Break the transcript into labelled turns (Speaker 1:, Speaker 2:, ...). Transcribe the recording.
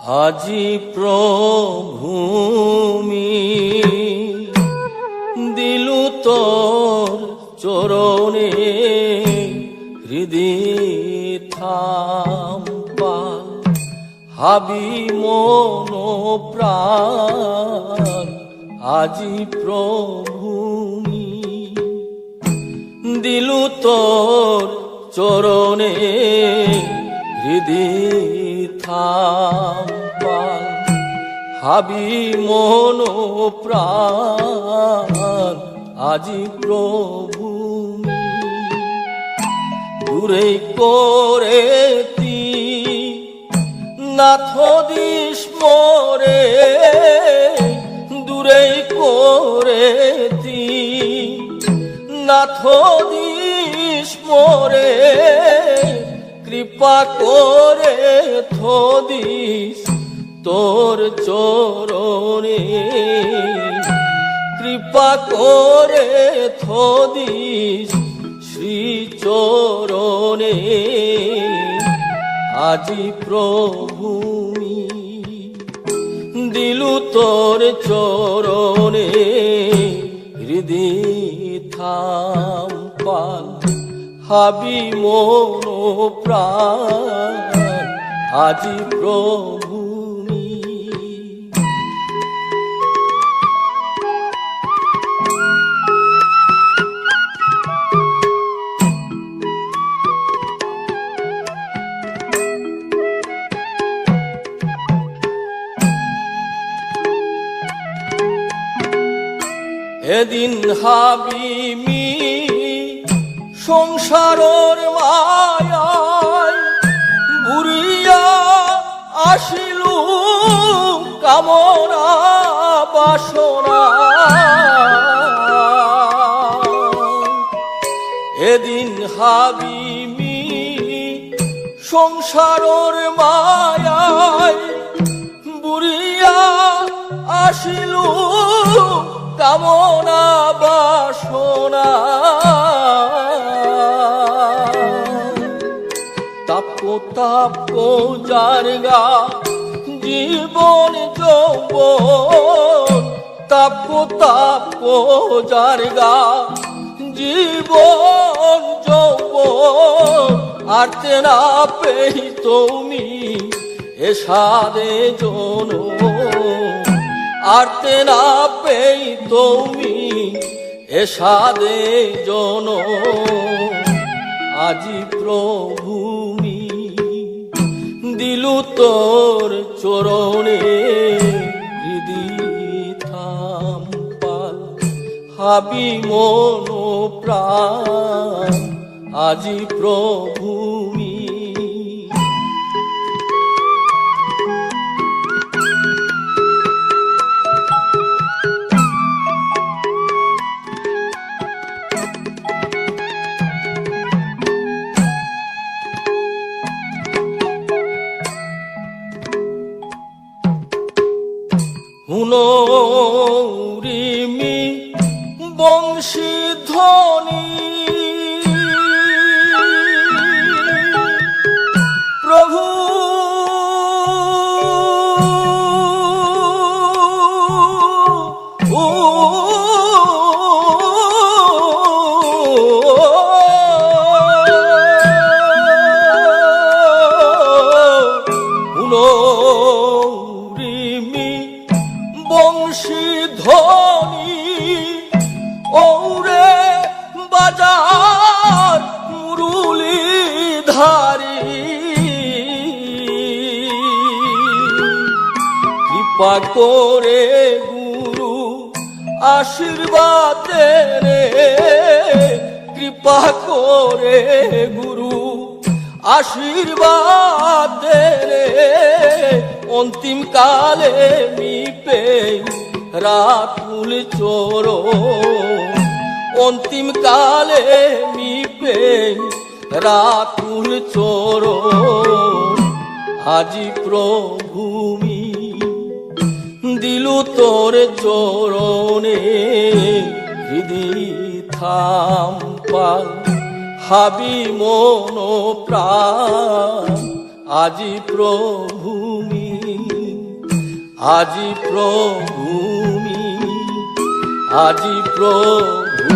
Speaker 1: আজি প্রভুমি দিলু তোর চরণে হৃদয় থাম্পা হাবি মন প্রাণ আজি প্রভুমি দিলু তোর চরণে হৃদয় থাম্পা হাবি মন প্রাণ আজি প্রভুমি দূরে করেতি নাথ দিস মোরে দূরে করেতি নাথ দিস মোরে কৃপা করে থদিস তোর চরণে কৃপা করে থদিস শ্রী চরণে আজি প্রভুমি দিলু তোর চরণে হৃদয় থাম্পা হাবি মন প্রাণ আজি প্রভুমি এদিন হাবিমি সংসারর মায়ায় বুড়িয়া আসিলু কামনা বাসনা এদিন হাবিমি সংসারর মায়ায় বুড়িয়া আসিলু কামনা বাসনা তাপ জারগা জীবন যৌবন তাপ জারগা জীবন যৌবন আরতে না পেই তুমি এসাদে জন আরতে না পেই তুমি এসাদে জন আজি প্রভুমি দিলু তোর চরণে হৃদয় থাম্পা হাবি মন প্রাণ আজি প্রভুমি হুনরিমি বংশী ধ্বনি প্রভু বংশী ধ্বনি ওরে বাজার মুরুলি ধারি কৃপা করে গুরু আশীর্বাদ রে কৃপা করে গুরু আশীর্বাদ রে অন্তিম কালে মিপে রাতুল চোর অন্তিম কালে মিপে রাতুল চোর আজি প্রভুমি দিলু তোর চরণে হৃদয় থাম্পা হাবি মন প্রাণ আজি প্রভুমি। আজি প্রভুমি আজি প্রভু